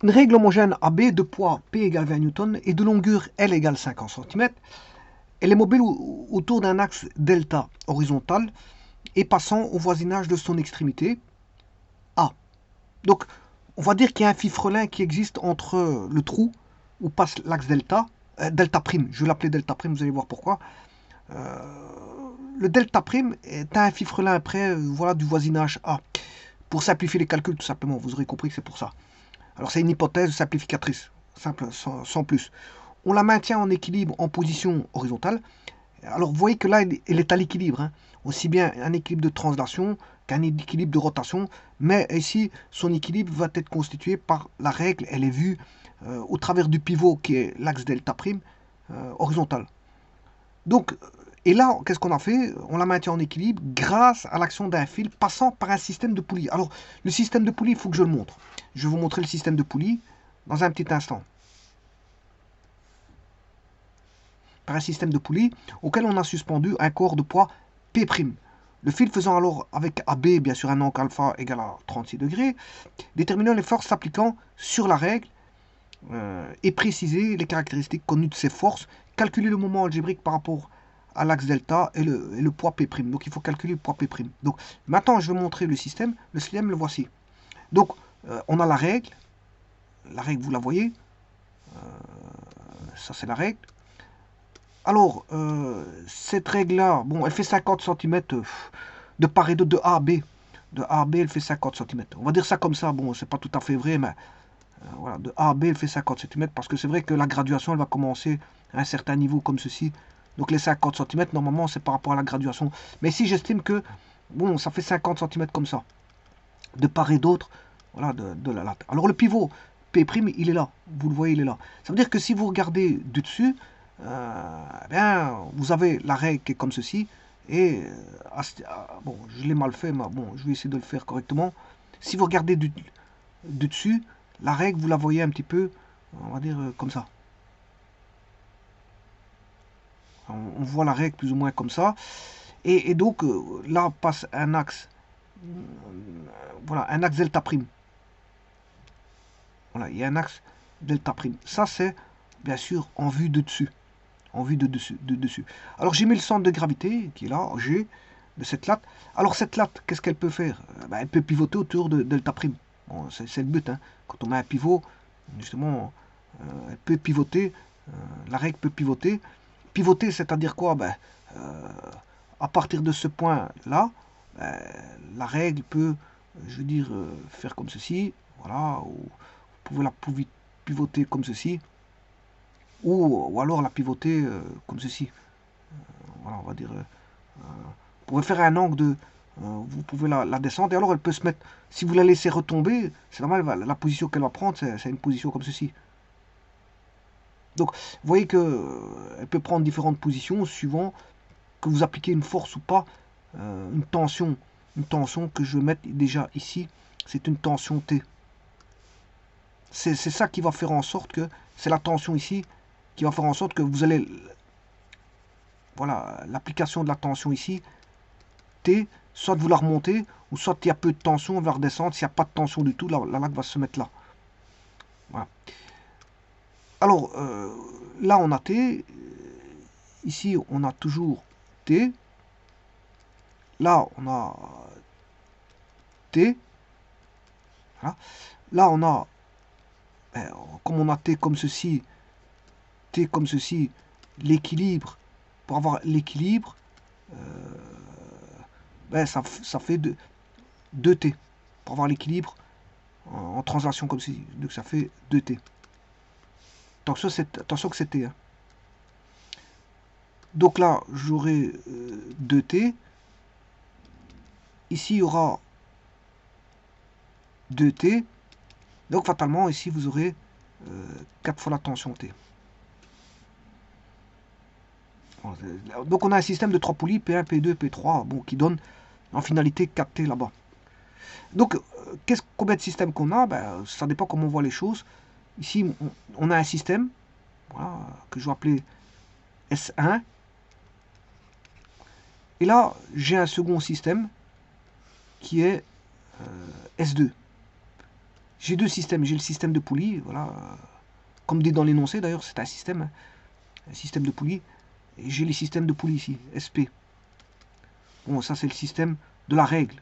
une règle homogène AB de poids P égale 20 Newton et de longueur L égale 50 cm. Elle est mobile autour d'un axe delta horizontal et passant au voisinage de son extrémité A. Donc, on va dire qu'il y a un fifrelin qui existe entre le trou où passe l'axe delta, delta prime, je vais l'appeler delta prime, vous allez voir pourquoi. Le delta prime est un fifrelin près voilà, du voisinage A. Pour simplifier les calculs, tout simplement, vous aurez compris que c'est pour ça. Alors, c'est une hypothèse simplificatrice, simple, sans plus. On la maintient en équilibre en position horizontale. Alors, vous voyez que là, elle est à l'équilibre, hein. Aussi bien un équilibre de translation qu'un équilibre de rotation. Mais ici, son équilibre va être constitué par la règle, elle est vue au travers du pivot qui est l'axe delta prime horizontal. Donc, et là, qu'est-ce qu'on a fait? On la maintient en équilibre grâce à l'action d'un fil passant par un système de poulies. Alors, le système de poulies, il faut que je le montre. Je vais vous montrer le système de poulies dans un petit instant. Par un système de poulies auquel on a suspendu un corps de poids P'. Le fil faisant alors avec AB, bien sûr, un angle alpha égal à 36 degrés, déterminant les forces s'appliquant sur la règle et préciser les caractéristiques connues de ces forces, calculer le moment algébrique par rapport à l'axe delta et le poids P'. Donc il faut calculer le poids P'. Donc maintenant je vais montrer le système. Le système, le voici. Donc on a la règle vous la voyez. Ça c'est la règle. Alors, cette règle-là, bon, elle fait 50 cm de part et d'autre de A à B. De A à B, elle fait 50 cm. On va dire ça comme ça, bon, c'est pas tout à fait vrai, mais voilà, de A à B, elle fait 50 cm, parce que c'est vrai que la graduation, elle va commencer à un certain niveau comme ceci. Donc les 50 cm, normalement, c'est par rapport à la graduation. Mais ici, j'estime que, bon, ça fait 50 cm comme ça, de part et d'autre, voilà, de la latte. Alors le pivot P', il est là, vous le voyez, il est là. Ça veut dire que si vous regardez du dessus, bien, vous avez la règle qui est comme ceci, et bon, je l'ai mal fait, mais bon, je vais essayer de le faire correctement. Si vous regardez du dessus, la règle, vous la voyez un petit peu, on va dire comme ça. On voit la règle plus ou moins comme ça. Et donc, là passe un axe, voilà, un axe delta prime. Voilà, il y a un axe delta prime. Ça, c'est bien sûr en vue de dessus. En vue de dessus. Alors, j'ai mis le centre de gravité, qui est là, G, de cette latte. Alors, cette latte, qu'est-ce qu'elle peut faire? Ben, elle peut pivoter autour de delta prime. Bon, c'est le but, hein. Quand on met un pivot, justement, elle peut pivoter, la règle peut pivoter. Pivoter, c'est-à-dire quoi? Ben, à partir de ce point-là, ben, la règle peut, je veux dire, faire comme ceci, voilà, ou vous pouvez la pivoter comme ceci, ou alors la pivoter comme ceci. Voilà, on va dire, vous pouvez faire un angle de, vous pouvez la descendre, et alors elle peut se mettre, si vous la laissez retomber, c'est normal, la position qu'elle va prendre, c'est une position comme ceci. Donc, vous voyez qu'elle peut prendre différentes positions suivant que vous appliquez une force ou pas, une tension que je vais mettre déjà ici, c'est une tension T. C'est ça qui va faire en sorte que, c'est la tension ici, qui va faire en sorte que vous allez, voilà, l'application de la tension ici, T, soit vous la remontez, ou soit il y a peu de tension, on va redescendre, s'il n'y a pas de tension du tout, la laque va se mettre là. Voilà. Alors, là on a T, ici on a toujours T, là on a T, voilà. Là on a, comme on a T comme ceci, l'équilibre, pour avoir l'équilibre, ben ça fait 2T. Pour avoir l'équilibre en translation comme ceci, donc ça fait 2T. Attention que c'est T. Hein. Donc là, j'aurai 2T. Ici, il y aura 2T. Donc fatalement, ici, vous aurez 4 fois la tension T. Donc on a un système de 3 poulies, P1, P2, P3, bon, qui donne en finalité 4T là-bas. Donc, combien de systèmes qu'on a? Ben, ça dépend comment on voit les choses. Ici, on a un système, voilà, que je vais appeler S1. Et là, j'ai un second système qui est S2. j'ai deux systèmes. J'ai le système de poulie, voilà. Comme dit dans l'énoncé, d'ailleurs, c'est un système de poulie. Et j'ai les systèmes de poulie ici, SP. Bon, ça, c'est le système de la règle.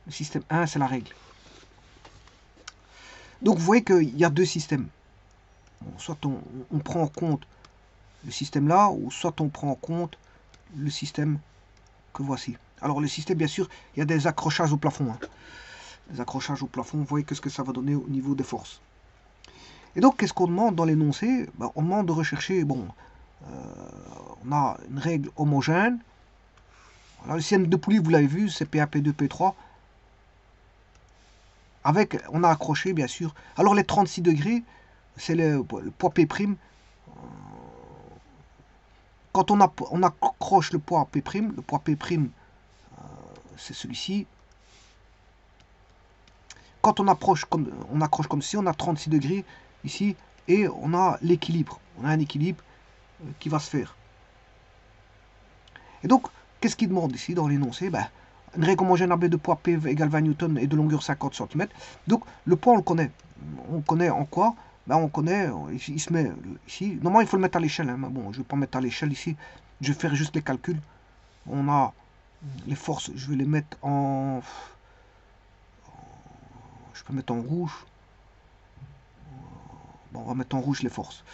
Le système 1, c'est la règle. Donc, vous voyez qu'il y a deux systèmes. Bon, soit on prend en compte le système là, ou soit on prend en compte le système que voici. Alors, le système, bien sûr, il y a des accrochages au plafond. Hein. Des accrochages au plafond, vous voyez ce que ça va donner au niveau des forces. Et donc, qu'est-ce qu'on demande dans l'énoncé? Ben, on demande de rechercher, bon, on a une règle homogène. Voilà, le système de poulie, vous l'avez vu, c'est P1, P2, P3. Avec, on a accroché, bien sûr. Alors, les 36 degrés, c'est le poids P'. Quand on accroche le poids P', le poids P', c'est celui-ci. Quand on accroche comme ceci, on a 36 degrés ici, et on a l'équilibre. On a un équilibre qui va se faire. Et donc, qu'est-ce qu'il demande ici dans l'énoncé? Ben, une règle homogène AB de poids P égale 20 Newton et de longueur 50 cm. Donc, le poids, on le connaît. On connaît en quoi? Ben, on connaît, il se met ici. Normalement, il faut le mettre à l'échelle. Hein. Bon, je ne vais pas mettre à l'échelle ici. Je vais faire juste les calculs. On a les forces, je vais les mettre en... Je peux mettre en rouge. Bon, on va mettre en rouge les forces.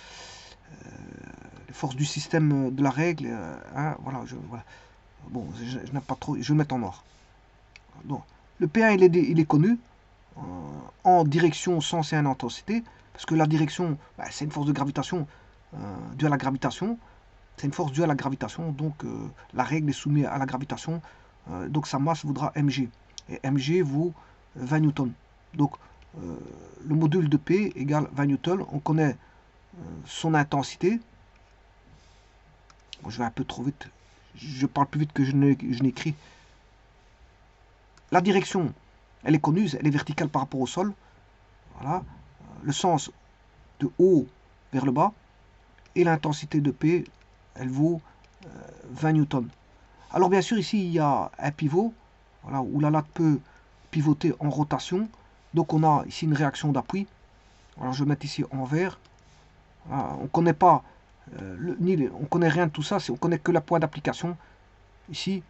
Les forces du système de la règle. Hein, voilà, voilà. Bon, je n'aime pas trop. Je vais le mettre en noir. Donc, le P1, il est connu en direction, sens et en intensité. Parce que la direction, bah, c'est une force de gravitation due à la gravitation. C'est une force due à la gravitation. Donc, la règle est soumise à la gravitation. Donc, sa masse vaudra mg. Et mg vaut 20 newtons. Donc, le module de P égale 20 newtons. On connaît son intensité. Bon, je vais un peu trop vite. Je parle plus vite que je n'écris. La direction, elle est connue, elle est verticale par rapport au sol. Voilà. Le sens de haut vers le bas. Et l'intensité de P, elle vaut 20 newtons. Alors bien sûr, ici, il y a un pivot, voilà, où la latte peut pivoter en rotation. Donc on a ici une réaction d'appui. Alors je vais mettre ici en vert. Voilà, on ne connaît pas, on connaît rien de tout ça, on connaît que la point d'application ici.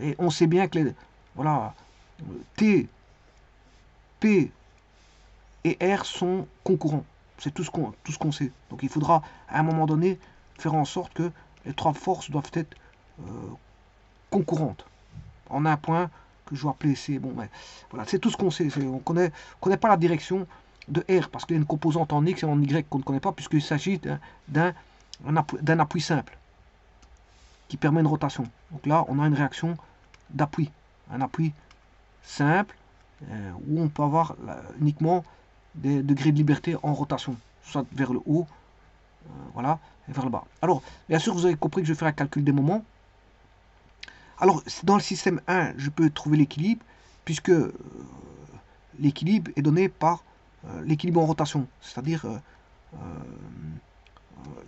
Et on sait bien que voilà, T, P et R sont concurrents. C'est tout ce qu'on sait. Donc il faudra à un moment donné faire en sorte que les trois forces doivent être concurrentes. En un point que je vais appeler C. Bon, mais voilà, c'est tout ce qu'on sait. On connaît pas la direction de R parce qu'il y a une composante en X et en Y qu'on ne connaît pas puisqu'il s'agit d'un appui simple qui permet une rotation. Donc là, on a une réaction d'appui. Un appui simple où on peut avoir uniquement des degrés de liberté en rotation, soit vers le haut, voilà, et vers le bas. Alors, bien sûr, vous avez compris que je vais faire un calcul des moments. Alors, dans le système 1, je peux trouver l'équilibre, puisque l'équilibre est donné par l'équilibre en rotation, c'est-à-dire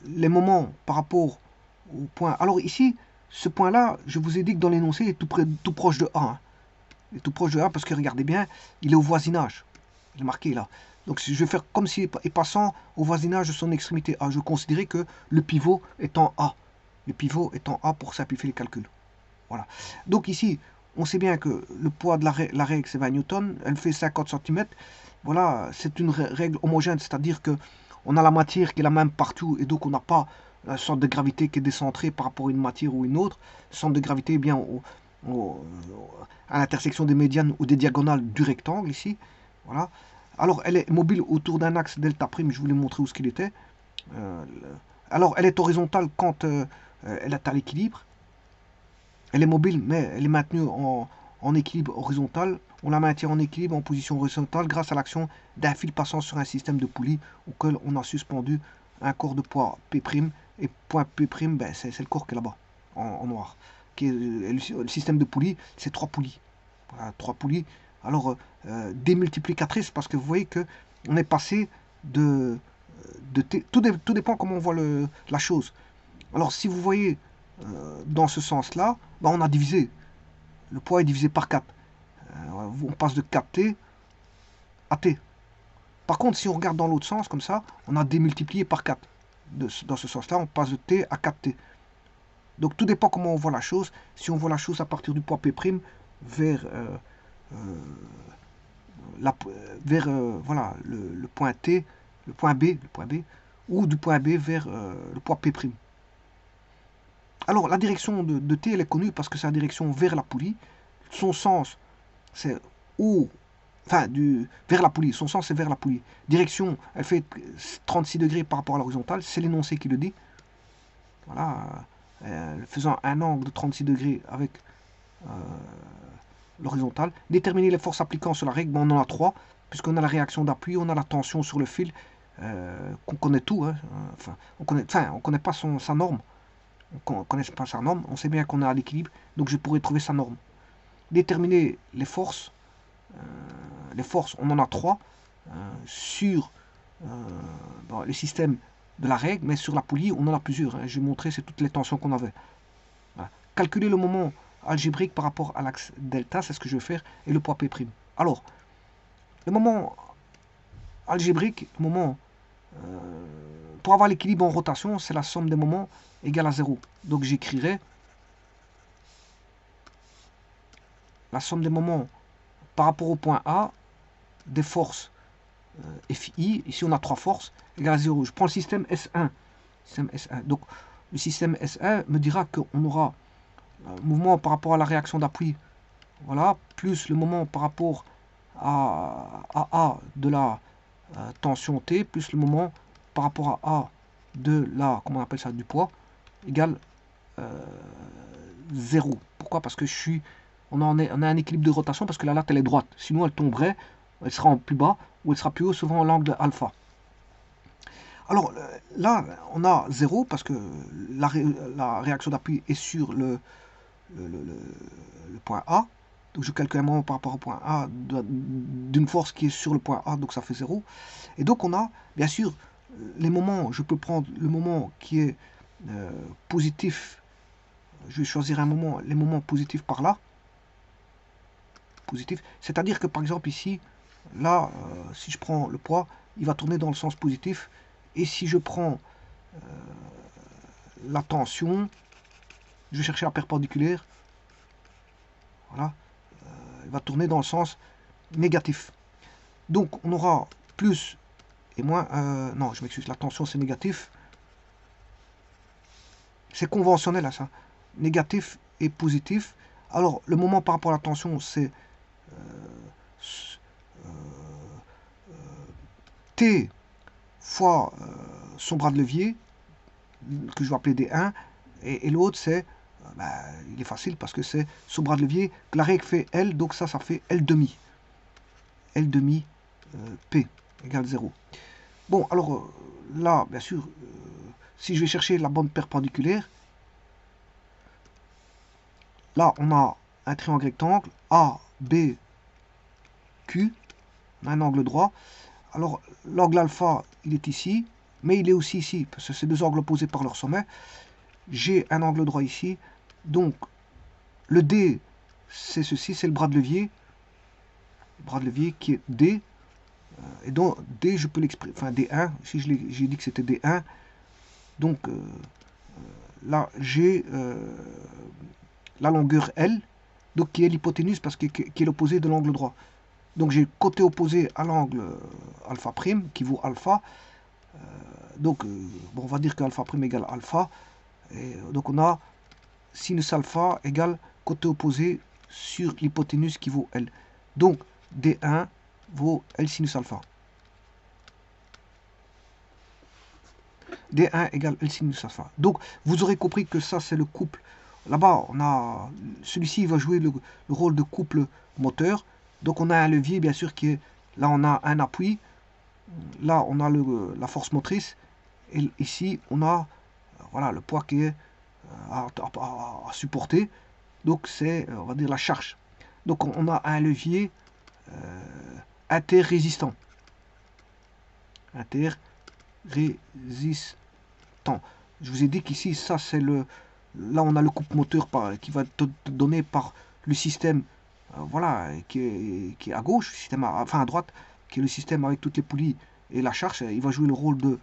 les moments par rapport au point. Alors ici, ce point-là, je vous ai dit que dans l'énoncé, il est tout proche de A. Hein. Il est tout proche de A parce que regardez bien, il est au voisinage. Il est marqué là. Donc je vais faire comme s'il est passant au voisinage de son extrémité A. Je considérais que le pivot est en A. Le pivot est en A pour simplifier les calculs. Voilà. Donc ici, on sait bien que le poids de la règle, c'est 20 newtons. Elle fait 50 cm. Voilà, c'est une règle homogène, c'est-à-dire que on a la matière qui est la même partout et donc on n'a pas un centre de gravité qui est décentré par rapport à une matière ou une autre. Le centre de gravité est bien à l'intersection des médianes ou des diagonales du rectangle ici. Voilà. Alors elle est mobile autour d'un axe delta prime, je vous l'ai montré où ce qu'il était. Alors elle est horizontale quand elle est à l'équilibre. Elle est mobile, mais elle est maintenue en équilibre horizontal. On la maintient en équilibre en position horizontale grâce à l'action d'un fil passant sur un système de poulies auquel on a suspendu un corps de poids P'. Et point P', ben, c'est le corps qui est là-bas, en noir. Qui est, le système de poulies, c'est 3 poulies. Voilà, 3 poulies. Alors, démultiplicatrice, parce que vous voyez que on est passé de T. Tout dépend comment on voit la chose. Alors, si vous voyez dans ce sens-là, ben, on a divisé. Le poids est divisé par 4. On passe de 4T à T. Par contre, si on regarde dans l'autre sens, comme ça, on a démultiplié par 4. Dans ce sens-là, on passe de T à 4T. Donc tout dépend comment on voit la chose. Si on voit la chose à partir du poids P' vers, voilà, le point T, le point B, ou du point B vers le poids P'. Alors la direction de T, elle est connue parce que c'est la direction vers la poulie. Son sens, c'est vers la poulie. Son sens, c'est vers la poulie. Direction, elle fait 36 degrés par rapport à l'horizontale. C'est l'énoncé qui le dit. Voilà. Faisant un angle de 36 degrés avec l'horizontale. Déterminer les forces appliquant sur la règle, on en a 3, puisqu'on a la réaction d'appui, on a la tension sur le fil, qu'on connaît tout. Hein. Enfin, on connaît pas sa norme. On ne connaît pas sa norme, on sait bien qu'on est à l'équilibre, donc je pourrais trouver sa norme. Déterminer les forces. Les forces, on en a 3 sur le système de la règle, mais sur la poulie, on en a plusieurs. Hein. J'ai montré, c'est toutes les tensions qu'on avait. Voilà. Calculer le moment algébrique par rapport à l'axe delta, c'est ce que je vais faire, et le poids P'. Alors, le moment algébrique, le moment pour avoir l'équilibre en rotation, c'est la somme des moments égale à 0. Donc j'écrirai la somme des moments par rapport au point A des forces FI. Ici on a 3 forces égale à 0. Je prends le système S1. Donc le système S1 me dira qu'on aura mouvement par rapport à la réaction d'appui, voilà, plus le moment par rapport à A de la tension T, plus le moment par rapport à A de la, comment on appelle ça, du poids, égale 0. Pourquoi? Parce que on a un équilibre de rotation, parce que la latte elle est droite. Sinon elle tomberait, elle sera en plus bas, ou elle sera plus haut, souvent l'angle alpha. Alors là, on a 0, parce que la réaction d'appui est sur le point A. Donc je calcule un moment par rapport au point A d'une force qui est sur le point A, donc ça fait 0. Et donc on a, bien sûr, les moments, je peux prendre le moment qui est positif, je vais choisir un moment, les moments positifs par là, positif, c'est-à-dire que par exemple ici, là, si je prends le poids, il va tourner dans le sens positif, et si je prends la tension, je vais chercher la perpendiculaire, voilà, il va tourner dans le sens négatif. Donc on aura plus et moins, non je m'excuse, la tension c'est négatif, c'est conventionnel à ça, négatif et positif. Alors le moment par rapport à la tension c'est T fois son bras de levier, que je vais appeler D1, et l'autre c'est, il est facile parce que c'est son bras de levier, que la règle fait L, donc ça fait L demi. L demi P égale 0. Bon, alors là, bien sûr, si je vais chercher la bande perpendiculaire, là on a un triangle rectangle, A, B, Q, on a un angle droit. Alors l'angle alpha, il est ici, mais il est aussi ici, parce que c'est deux angles opposés par leur sommet. J'ai un angle droit ici, donc le D, c'est ceci, c'est le bras de levier qui est D, et donc D, je peux l'exprimer, enfin D1, ici j'ai dit que c'était D1, donc là j'ai la longueur L, donc qui est l'hypoténuse, parce que qui est l'opposé de l'angle droit. Donc j'ai côté opposé à l'angle alpha prime, qui vaut alpha, donc bon, on va dire que alpha prime égale alpha, et donc on a sinus alpha égale côté opposé sur l'hypoténuse qui vaut L. Donc D1 vaut L sinus alpha. D1 égale L sinus alpha. Donc vous aurez compris que ça c'est le couple. Là-bas, on a celui-ci va jouer le rôle de couple moteur. Donc on a un levier bien sûr qui est, là on a un appui, là on a la force motrice, et ici on a voilà, le poids qui est à supporter. Donc c'est, on va dire, la charge. Donc on a un levier interrésistant. Interrésistant. Je vous ai dit qu'ici, ça c'est le... Là on a le couple moteur qui va être donné par le système voilà, qui est à gauche, système enfin à droite. qui est le système avec toutes les poulies et la charge, il va jouer le rôle de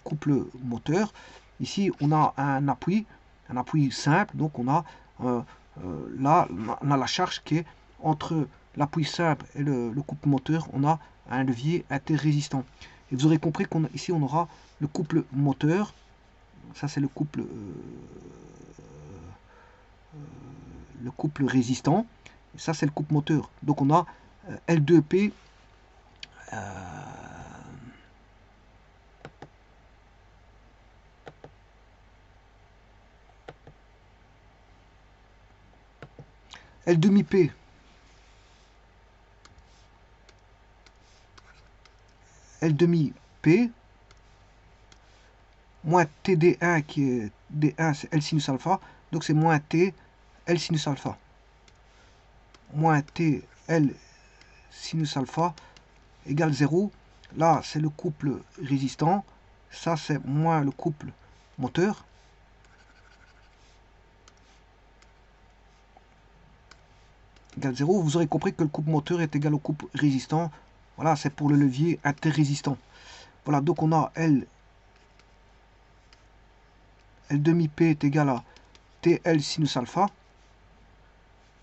couple moteur. Ici, on a un appui simple, donc on a là, on a la charge qui est entre l'appui simple et le couple moteur, on a un levier interrésistant. Et vous aurez compris qu'ici, on aura le couple moteur, ça c'est le couple résistant, et ça c'est le couple moteur. Donc on a L2P L demi P L demi P moins TD1 qui est D1 c'est L sinus alpha, donc c'est moins T L sinus alpha moins T L sinus alpha égale 0. Là c'est le couple résistant, ça c'est moins le couple moteur. Égale 0, vous aurez compris que le couple moteur est égal au couple résistant. Voilà, c'est pour le levier interrésistant. Voilà, donc on a L demi P est égal à TL sinus alpha.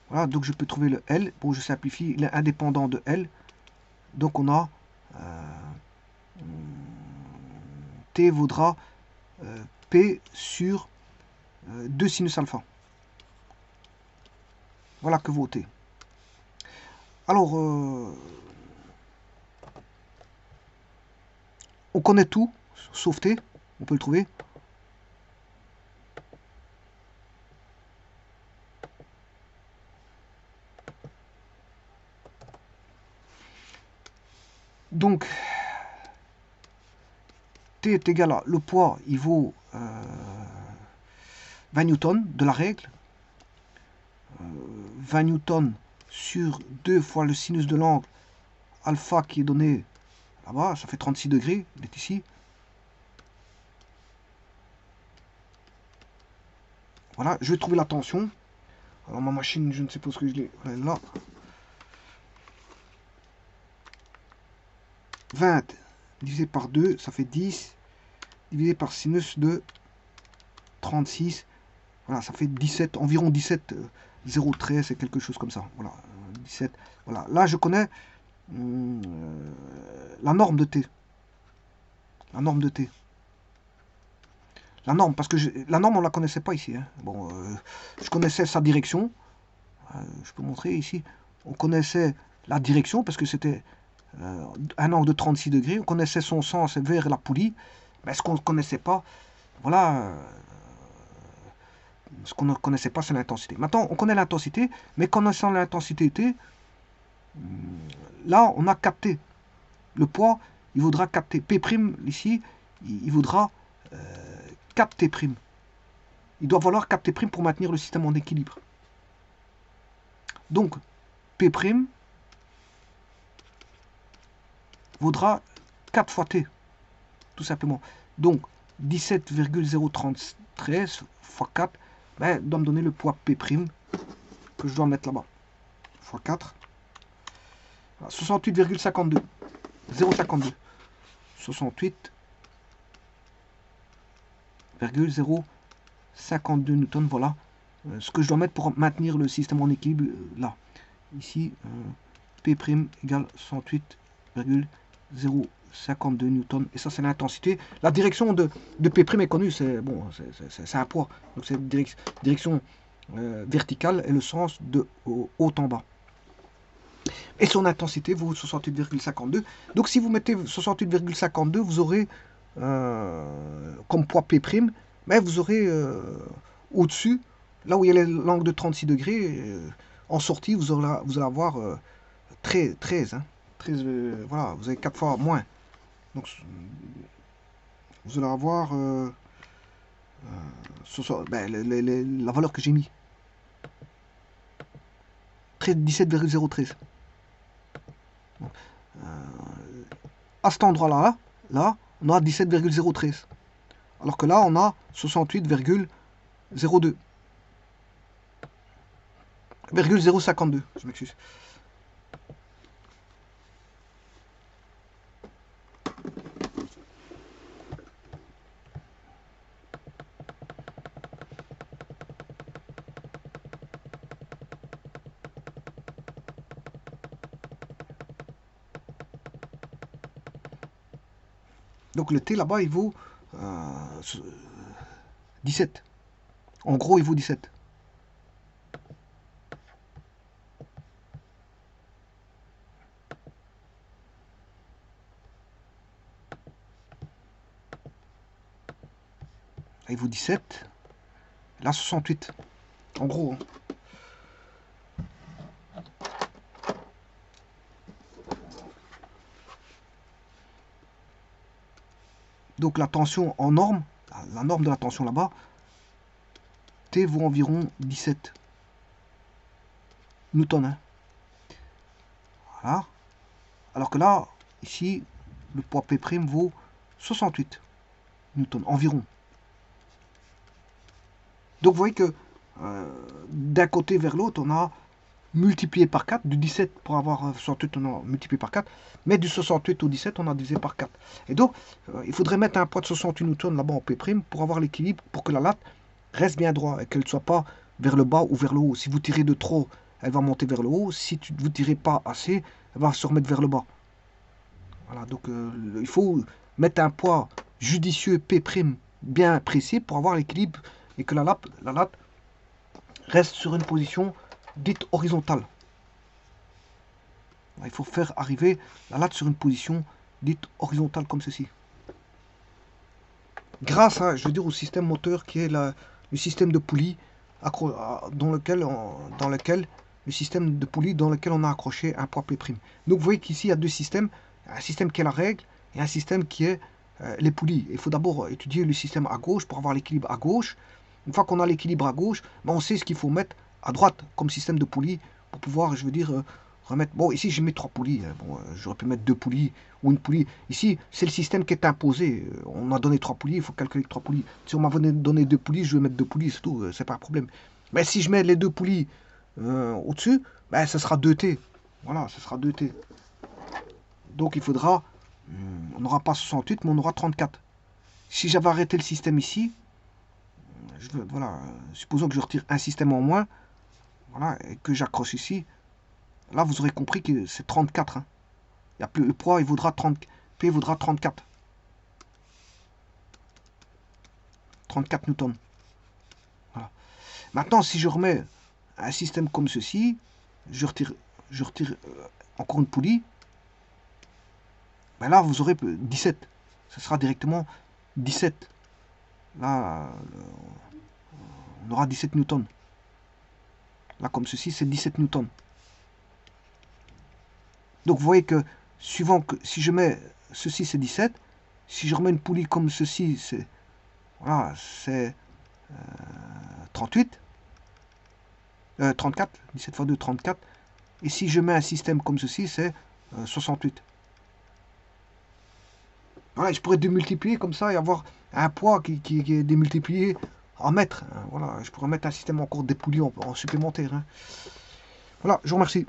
Voilà, donc je peux trouver le L. Bon, je simplifie, il est indépendant de L. Donc on a T vaudra P sur 2 sinus alpha. Voilà que vaut T. Alors, on connaît tout, sauf T, on peut le trouver. Donc, T est égal à, le poids, il vaut 20 newtons de la règle. 20 newtons sur 2 fois le sinus de l'angle alpha qui est donné là-bas, ça fait 36 degrés, il est ici. Voilà, je vais trouver la tension. Alors ma machine, je ne sais pas ce que je l'ai là. 20 divisé par 2, ça fait 10. Divisé par sinus de 36. Voilà, ça fait 17, environ 17, 0,13 et quelque chose comme ça. Voilà, 17. Voilà, là je connais la norme de T. La norme de T. La norme, parce que la norme on la connaissait pas ici. Hein. Bon, je connaissais sa direction. Je peux montrer ici. On connaissait la direction parce que c'était un angle de 36 degrés. On connaissait son sens vers la poulie. Mais ce qu'on ne connaissait pas, voilà, ce qu'on ne connaissait pas, c'est l'intensité. Maintenant, on connaît l'intensité, mais connaissant l'intensité T, là, on a capté. Le poids, il vaudra 4T. P' ici, il vaudra 4T'. Il doit valoir 4T' pour maintenir le système en équilibre. Donc, P' vaudra 4 fois T, tout simplement. Donc, 17,013 fois 4 ben, doit me donner le poids P' que je dois mettre là-bas. Fois 4. 68,52. 0,52. 68,052 newtons, voilà. Ce que je dois mettre pour maintenir le système en équilibre, là. Ici, P' égale 68,052 newtons. Et ça, c'est l'intensité. La direction de P' est connue, c'est bon, c'est un poids. Donc, c'est direction verticale et le sens de haut en bas. Et son intensité vaut 68,52. Donc, si vous mettez 68,52, vous aurez comme poids P', mais vous aurez au-dessus, là où il y a l'angle de 36 degrés, en sortie, vous allez avoir 13. Hein, 13 voilà, vous avez 4 fois moins. Donc, vous allez avoir la valeur que j'ai mis. 17,013. À cet endroit-là, là, on a 17,013. Alors que là, on a 68,02. 0,052, je m'excuse. Donc le T là-bas, il vaut 17. En gros, il vaut 17. Là, il vaut 17. Là, 68. En gros. Hein. Donc la tension en norme, la norme de la tension là-bas, T vaut environ 17 newtons. Hein. Voilà. Alors que là, ici, le poids P' vaut 68 newtons environ. Donc vous voyez que d'un côté vers l'autre, on a multiplié par 4, du 17 pour avoir 68, on a multiplié par 4, mais du 68 au 17, on a divisé par 4. Et donc, il faudrait mettre un poids de 68 newtons là-bas en P' pour avoir l'équilibre, pour que la latte reste bien droite et qu'elle ne soit pas vers le bas ou vers le haut. Si vous tirez de trop, elle va monter vers le haut. Si vous ne tirez pas assez, elle va se remettre vers le bas. Voilà, donc il faut mettre un poids judicieux P' bien précis pour avoir l'équilibre et que la latte reste sur une position dite horizontale. Il faut faire arriver la latte sur une position dite horizontale comme ceci. Grâce à, je veux dire, au système moteur qui est le système de poulie dans lequel le système de poulie dans lequel on a accroché un poids P'. Donc vous voyez qu'ici il y a deux systèmes, un système qui est la règle et un système qui est les poulies. Il faut d'abord étudier le système à gauche pour avoir l'équilibre à gauche. Une fois qu'on a l'équilibre à gauche, ben on sait ce qu'il faut mettre à droite comme système de poulie pour pouvoir, je veux dire, remettre. Bon, ici j'ai mis 3 poulies. Bon, j'aurais pu mettre 2 poulies ou une poulie. Ici, c'est le système qui est imposé. On a donné 3 poulies, il faut calculer 3 poulies. Si on m'avait donné 2 poulies, je vais mettre 2 poulies, c'est tout, c'est pas un problème. Mais si je mets les 2 poulies au-dessus, ben, ça sera 2T. Voilà, ça sera 2T. Donc il faudra, on n'aura pas 68, mais on aura 34. Si j'avais arrêté le système ici, voilà, supposons que je retire un système en moins, voilà, et que j'accroche ici, là vous aurez compris que c'est 34. Hein. Il y a plus, le poids il vaudra 30, P vaudra 34. 34 newtons. Voilà. Maintenant, si je remets un système comme ceci, je retire encore une poulie, ben là vous aurez 17. Ce sera directement 17. Là, on aura 17 newtons. Là, comme ceci, c'est 17 newtons. Donc, vous voyez que, suivant que, si je mets ceci, c'est 17. Si je remets une poulie comme ceci, c'est voilà, c'est 38. 34. 17 fois 2, 34. Et si je mets un système comme ceci, c'est 68. Voilà, je pourrais démultiplier comme ça et avoir un poids qui est démultiplié en mètres. Hein, voilà, je pourrais mettre un système encore des poulies en supplémentaire. Hein. Voilà, je vous remercie.